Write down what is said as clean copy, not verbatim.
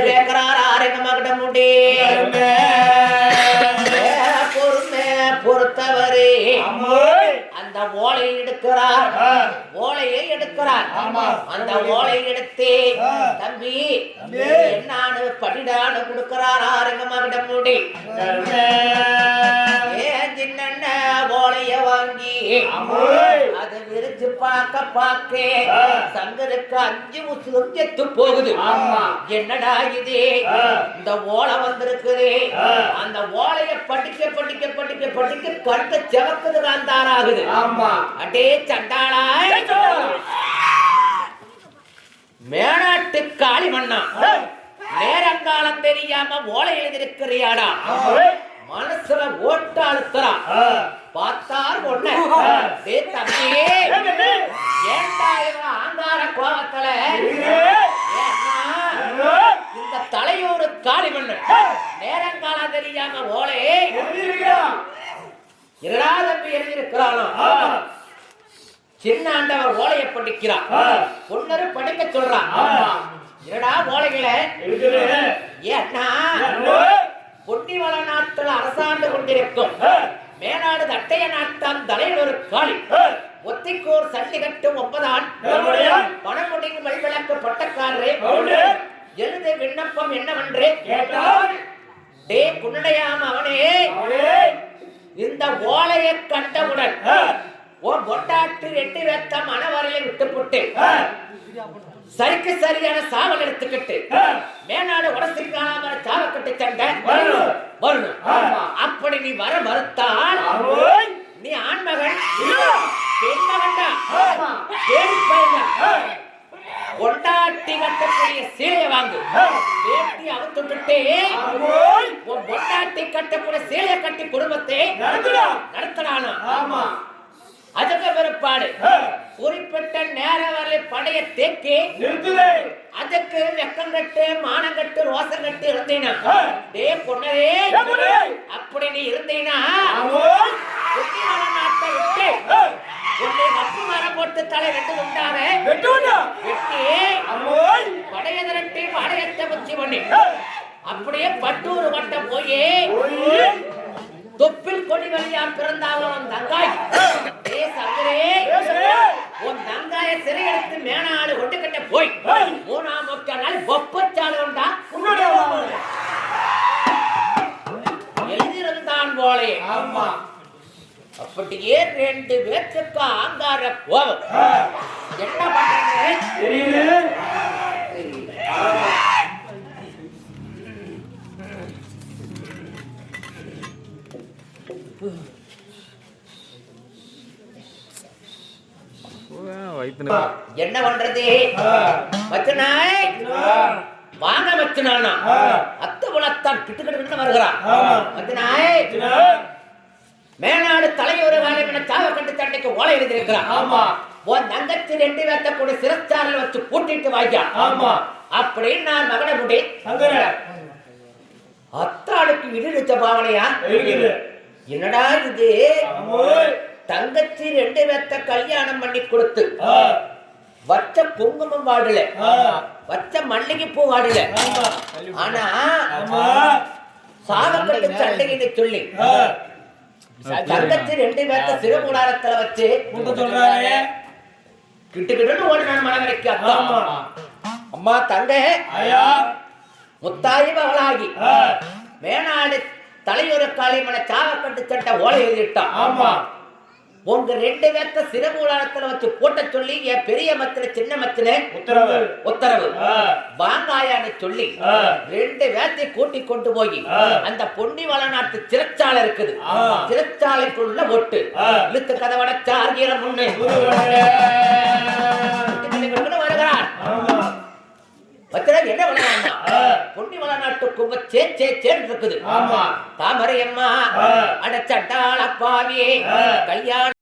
கேட்கிறார் ஆரங்க மகட முடி பொறுமை பொறுத்தவரே அந்த ஓலையை எடுக்கிறார் ஓலையை எடுக்கிறார் அந்த ஓலையை எடுத்து தம்பி என்னான்னு படிடான்னு கொடுக்கிறார் ஆரங்க மகட முடி சின்ன ஓலைய வாங்கி அதை விரிச்சு பார்க்க சங்கருக்கு 5 முஸ்லிம் செத்து போகுது. என்னடா இது இந்த ஓலை வந்திருக்குது. அந்த ஓலைய படிக்க படிக்க படிக்க படிக்க கருத்து செவக்குது காந்தாராகுது. அடே சண்டாளா மேனாட்டு காளி மண்ணா நேரங்காலம் தெரியாம ஓலை எழுதிருக்கிறியாடா மனசுல ஓட்ட அழுத்துறா பார்த்தார் ஒண்ணு தம்பியே ஏண்டா ஆங்கார கோபத்துல இந்த தலையூரு காளி மண்ணு நேரங்காலம் தெரியாம ஓலை இரடா தம்பி எழுதியிருக்கிறானோ சின்ன ஆண்டவர் ஓலையை படிக்கிறான் பொன்னரு படிக்க சொல்றான் இரடா ஓலைகளை ஏன்னா பொன்னிவள நாட்டில் அரசாண்டு கொண்டிருக்கும் மேனாடு தட்டைய நாட்டான் தலைவர் ஒரு காளி ஒத்திக்கோர் சல்லி கட்டும் 9 ஆண் பணம் முடியும் வழிவிளக்கு பட்டக்காரரே எழுத விண்ணப்பம் என்னவென்று கேட்டார். டே குன்னடையாம அவனே இந்த ஓலையை கண்டவுடன் ஓ பொட்டாட்டு 8 வேத்த மனவரையை விட்டுப்புட்டு சரிக்கு சரியான சாவல் எடுத்துக்கிட்டு மேனாடு உடசிக்காம சாவக்கட்டு சண்டை வரணும். அப்படி நீ வர மறுத்தால் நீ ஆண்மகன் பெண்மகன்டா பொண்டாட்டி கட்டக்கூடிய சீலையை வாங்கு வேட்டி அவுத்துட்டு பொண்டாட்டி கட்டக்கூடிய சீலையை கட்டி குடும்பத்தை நடத்தலானா. அதுக்கு பிற்பாடு குறிப்பிட்ட நேரம் வரை படைய தேக்கி அதுக்கு வெக்கம் கட்டு மானம் கட்டு ரோசம் கட்டு இருந்தீனா பொண்ணே அப்படி நீ இருந்தீனா நாட்டை விட்டு உன்னை வப்பு மரம் போட்டு தலை வெட்டு உண்டாக வெட்டி படைய திரட்டி படையத்தை வச்சு பண்ணி அப்படியே பட்டூர் வட்டம் போய் தொப்பில் கொடி வழியா பிறந்தாலும் தங்காய் உன் தங்காய சிறை எடுத்து மேனாடு கொண்டு கட்ட போய் 3ஆம் நூற்றாண்டால் பொப்பச்சாலை உண்டா எழுதியிருந்தான் போலே. அப்படியே 2 பேருக்கு ஆங்கார கோபம். என்ன பண்றது என்ன பண்றது மச்சனாய் வாங்க மச்சனானா அத்த குலத்தான் கிட்டு கிட்டு வருகிறான். மச்சனாய் மேனாடு தலையோர வேலை சாவ கண்டு சண்டைக்கு ஓலை எழுதியிருக்கிறான். உன் தங்கச்சி 2 வேத்த கூட சிறச்சாரில் வச்சு கூட்டிட்டு வாய்க்கா அப்படின்னு நான் மகன முடி அத்தாளுக்கு இடிச்ச பாவனையா என்னடா இது தங்கச்சி 2 வேத்த கல்யாணம் பண்ணி கொடுத்து வச்ச குங்குமம் வாடல வச்ச மல்லிகை பூ வாடல ஆனா சாவக்கட்டு சண்டைன்னு சொல்லி தங்கச்சி 2 வேத்த சிறுமூடாரத்துல வச்சு கிட்டு கிட்டு ஓடினான் மனவரைக்கு. அம்மா தங்க முத்தாயி மகளாகி மேனாடு தலையொரு காளிமன சாவக்கட்டு சட்டை ஓலை எழுதிட்டான். உங்க 2 வேத்த சிறுமூலாரத்துல வச்சு போட்ட சொல்லி என் பெரிய மத்திர சின்ன மத்திர உத்தரவு வாங்காயான்னு சொல்லி 2 வேத்தை கூட்டி கொண்டு போய் அந்த பொன்னிவள நாட்டு சிறைச்சாலை இருக்குது சிறைச்சாலைக்குள்ள ஒட்டு இழுத்து கதவடைச்சா ஆகிய முன்னே வருகிறார். என்ன விளையாடுனா பொன்னிவள நாட்டு கும்ப சேர்ந்து இருக்குது. தாமரை அம்மா அடச்சட்டாள பாவியே கல்யாணம்